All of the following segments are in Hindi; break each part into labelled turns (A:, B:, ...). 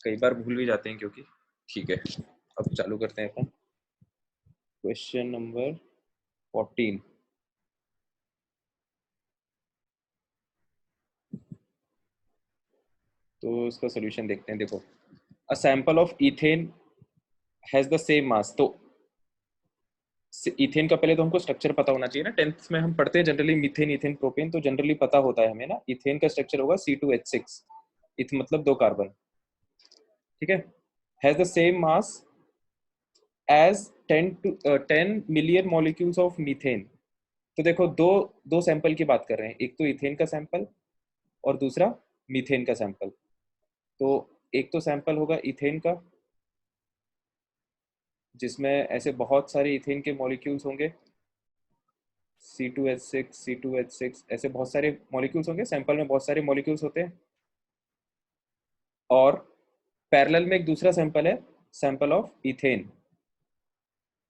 A: कई बार भूल भी जाते हैं क्योंकि। ठीक है, अब चालू करते हैं अपन। Question number 14। तो इसका सोल्यूशन देखते हैं। देखो, अ sample of ethane has the same मास। तो इथेन का पहले तो हमको स्ट्रक्चर पता होना चाहिए ना। 10th में हम पढ़ते हैं जनरली मीथेन, इथेन, प्रोपेन, तो जनरली पता होता है हमें ना। इथेन का स्ट्रक्चर होगा C2H6, इथ मतलब 2 कार्बन। ठीक है, has the same mass as 10 million molecules of methane. तो देखो, दो दो सैंपल की बात कर रहे हैं, एक तो इथेन का सैंपल और दूसरा मीथेन का सैंपल। तो एक तो सैंपल होगा इथेन का, जिसमें ऐसे बहुत सारे इथेन के मॉलिक्यूल्स होंगे, C2H6, C2H6, ऐसे बहुत सारे मॉलिक्यूल्स होंगे। सैंपल में बहुत सारे मॉलिक्यूल्स होते हैं। और पैरेलल में एक दूसरा सैंपल है, sample of ethane,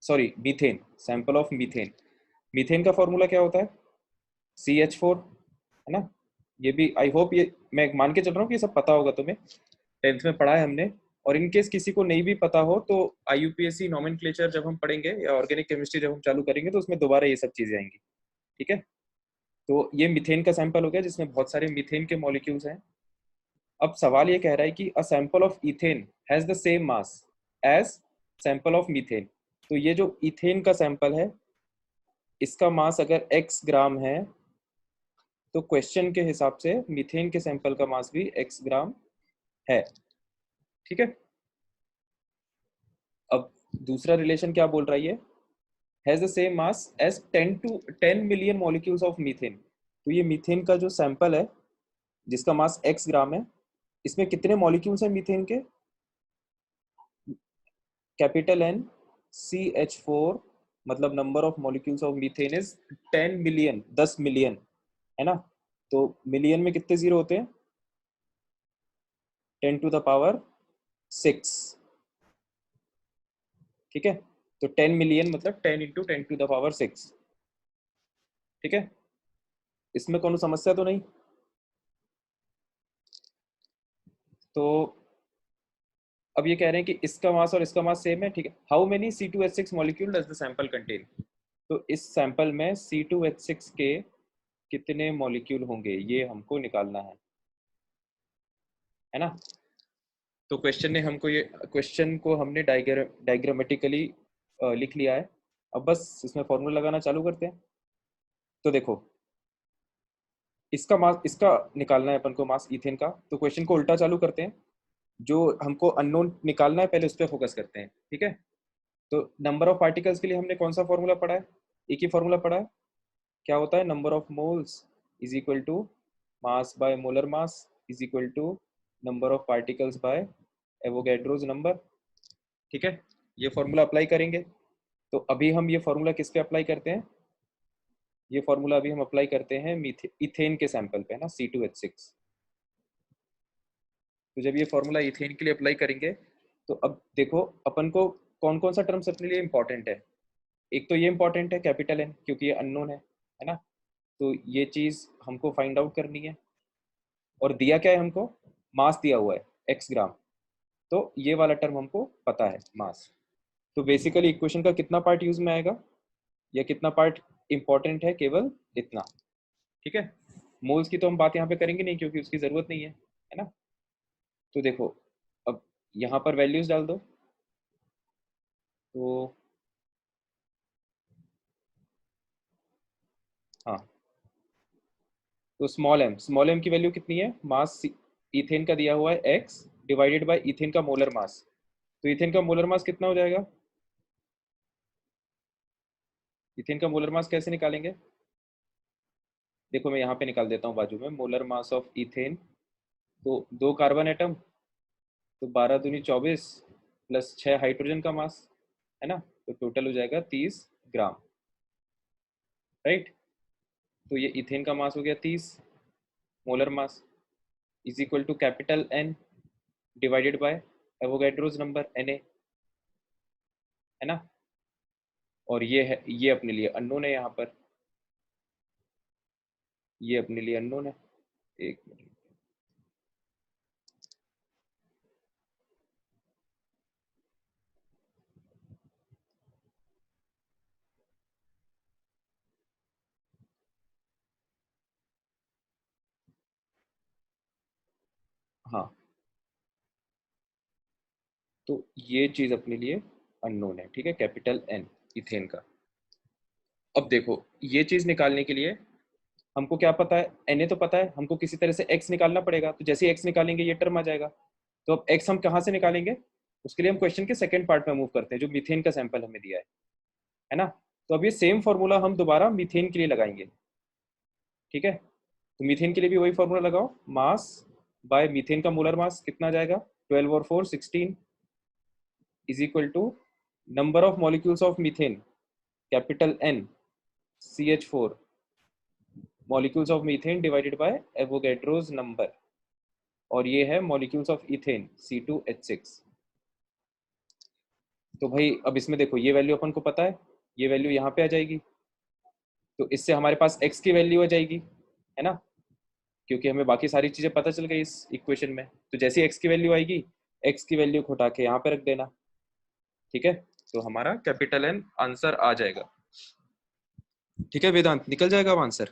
A: sorry methane, sample of methane. Methane का फॉर्मूला क्या होता है? CH4, है ना। ये भी आई होप, ये मैं मान के चल रहा हूँ कि ये सब पता होगा तुम्हें, 10th में पढ़ा है हमने। और इन केस किसी को नहीं भी पता हो तो IUPAC नॉमेनक्लेचर जब हम पढ़ेंगे या ऑर्गेनिक केमिस्ट्री जब हम चालू करेंगे तो उसमें दोबारा ये सब चीजें आएंगी। ठीक है, तो ये मीथेन का सैंपल हो गया जिसमें बहुत सारे मीथेन के मॉलिक्यूल्स हैं। अब सवाल ये कह रहा है कि a sample of ethane has the same mass as sample of methane. तो ये जो इथेन का सैंपल है, इसका मास अगर x ग्राम है, तो क्वेश्चन के हिसाब से मीथेन के सैंपल का मास भी x ग्राम है। ठीक है, अब दूसरा रिलेशन क्या बोल रहा है ये? Has the same mass as 10 million molecules of methane. तो ये मीथेन का जो सैंपल है जिसका मास x ग्राम है, इसमें कितने मॉलिक्यूल्स हैं मीथेन के? कैपिटल N CH4, मतलब number of molecules of methane is 10 million, 10 million, है ना। तो मिलियन में कितने जीरो होते हैं? 10⁶। ठीक है, तो 10 मिलियन मतलब 10 × 10⁶। ठीक है, इसमें कोनो समस्या तो नहीं? तो अब ये कह रहे हैं कि इसका मास और इसका मास सेम है। ठीक है, how many C2H6 molecule does the sample contain. तो इस सैंपल में C2H6 के कितने मॉलिक्यूल होंगे ये हमको निकालना है ना। तो क्वेश्चन ने हमको ये, क्वेश्चन को हमने डायग्रामेटिकली लिख लिया है। अब बस इसमें फॉर्मूला लगाना चालू करते हैं। तो देखो, इसका मास, इसका निकालना है अपन को मास इथेन का। तो क्वेश्चन को उल्टा चालू करते हैं, जो हमको अननोन निकालना है पहले उस पर फोकस करते हैं। ठीक है, तो नंबर ऑफ पार्टिकल्स के लिए हमने कौन सा फॉर्मूला पढ़ा है? एक ही फॉर्मूला पढ़ा है। क्या होता है? Number of moles is equal to mass by molar mass is equal to number of particles by Avogadro's number. ठीक है, ये फॉर्मूला अप्लाई करेंगे। तो अभी हम ये फॉर्मूला किस पे अप्लाई करते हैं? ये फॉर्मूला अभी हम अप्लाई करते हैं इथेन के सैंपल पे, है ना, C2H6। तो जब ये फॉर्मूला इथेन के लिए अप्लाई करेंगे, तो अब देखो अपन को कौन कौन सा टर्म्स अपने लिए इंपॉर्टेंट है। एक तो ये इंपॉर्टेंट है कैपिटल N, क्योंकि ये अननोन है ना। तो ये चीज हमको फाइंड आउट करनी है। और दिया क्या है हमको? मास दिया हुआ है x ग्राम। तो ये वाला टर्म हमको पता है, मास। तो बेसिकली इक्वेशन का कितना पार्ट यूज में आएगा या कितना पार्ट इंपॉर्टेंट है? केवल इतना। ठीक है, मोल्स की तो हम बात यहाँ पे करेंगे नहीं क्योंकि उसकी जरूरत नहीं है ना। तो देखो, अब यहाँ पर वैल्यूज डाल दो। तो हाँ, तो स्मॉल एम की वैल्यू कितनी है? मास इथेन का दिया हुआ है x डिवाइडेड बाय इथेन का मोलर मास। तो इथेन का मोलर मास कितना हो जाएगा? इथेन का मोलर मास कैसे निकालेंगे? देखो, मैं यहाँ पे निकाल देता हूँ बाजू में, मोलर मास ऑफ इथेन। तो 2 कार्बन एटम, तो 12×2 = 24 प्लस 6 हाइड्रोजन का मास, है ना। तो टोटल हो जाएगा 30 ग्राम, राइट। तो ये इथेन का मास हो गया 30, molar mass is equal to capital N divided by Avogadro's number Na, है ना। और ये है, ये अपने लिए अननोन है यहाँ पर, ये अपने लिए अननोन है। एक मिनट, हाँ, तो ये चीज अपने लिए अननोन है, ठीक है, कैपिटल एन इथेन का। अब देखो ये चीज निकालने के लिए हमको क्या पता है, Na तो पता है, हमको किसी तरह से x निकालना पड़ेगा, तो जैसे ही x निकालेंगे ये टर्म आ जाएगा। तो अब x हम कहाँ से निकालेंगे, उसके लिए हम क्वेश्चन के सेकंड पार्ट में मूव करते हैं, जो मीथेन का सैंपल हमें दिया है ना। तो अब ये सेम फॉर्मूला हम दोबारा मीथेन के लिए लगाएंगे, ठीक है। तो मीथेन के लिए भी वही फॉर्मूला लगाओ, मास बाय मीथेन का मोलर मास कितना आ जाएगा, 12 और 4 16 is equal to number of molecules of methane capital N CH4 molecules of methane divided by Avogadro's number, और ये है मॉलिक्यूल्स ऑफ इथेन C2H6। तो भाई अब इसमें देखो ये वैल्यू अपन को पता है, ये वैल्यू यहाँ पे आ जाएगी, तो इससे हमारे पास x की वैल्यू आ जाएगी, है ना, क्योंकि हमें बाकी सारी चीजें पता चल गई इस इक्वेशन में। तो जैसे x की वैल्यू आएगी, x की वैल्यू को उठा के यहाँ पे रख देना, ठीक है। तो हमारा कैपिटल N आंसर आ जाएगा, ठीक है वेदांत, निकल जाएगा अब आंसर।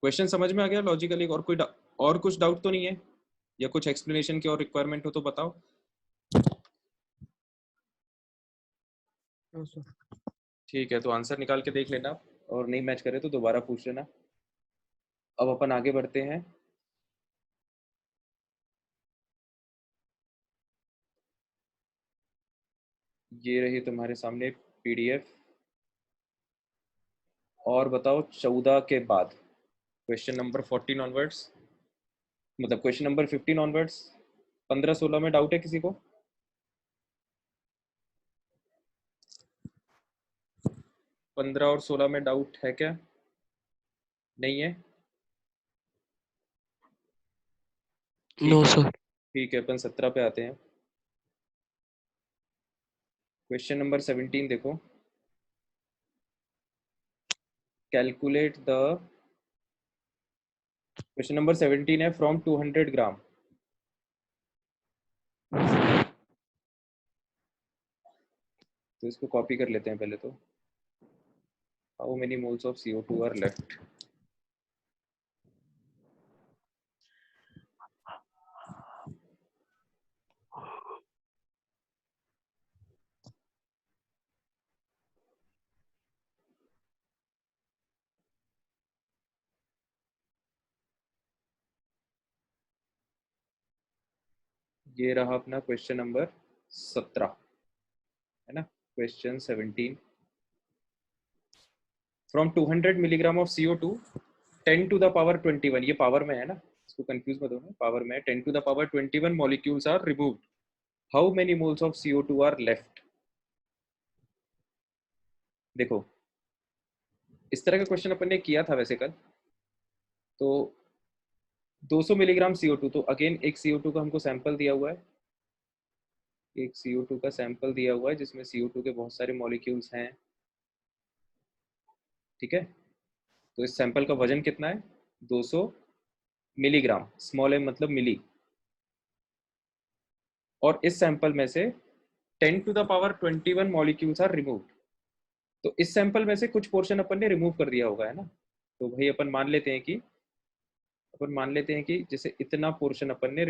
A: क्वेश्चन समझ में आ गया लॉजिकली, और कोई और कुछ डाउट तो नहीं है, या कुछ एक्सप्लेनेशन की और रिक्वायरमेंट हो तो बताओ। ठीक है, तो आंसर निकाल के देख लेना, और नहीं मैच करे तो दोबारा पूछ लेना। अब अपन आगे बढ़ते हैं। ये रही तुम्हारे सामने PDF। और बताओ 14 के बाद क्वेश्चन नंबर 14 ऑनवर्ड्स, मतलब क्वेश्चन नंबर 15 ऑनवर्ड्स, 15 16 में डाउट है किसी को? 15 और 16 में डाउट है क्या? नहीं है?
B: नो
A: ठीक है,
B: सर।
A: ठीक है, अपन 17 पे आते हैं। क्वेश्चन नंबर 17 देखो, कैलकुलेट द, क्वेश्चन नंबर 17 है फ्रॉम 200 ग्राम, तो इसको कॉपी कर लेते हैं पहले तो। How many moles of CO2 are left. ये रहा अपना क्वेश्चन नंबर 17, है ना। Question 17, from 200 milligram of CO2 10 to the power 21, ये पावर में है ना, इसको कंफ्यूज मत होना, पावर में 10 to the power 21 molecules are removed, how many moles of CO2 are left. देखो इस तरह का क्वेश्चन अपन ने किया था वैसे कल, तो 200 मिलीग्राम CO2, तो अगेन एक CO2 का हमको सैंपल दिया हुआ है, एक CO2 का सैंपल दिया हुआ है जिसमें CO2 के बहुत सारे मॉलिक्यूल्स हैं, ठीक है। तो इस सैंपल का वजन कितना है, 200 मिलीग्राम, स्मॉल m मतलब मिली, और इस सैंपल में से 10 to the power 21 molecules are removed. तो इस सैंपल में से कुछ पोर्शन अपन ने रिमूव कर दिया होगा, है ना। तो भाई अपन मान लेते हैं कि जैसे इतना पोर्शन अपन ने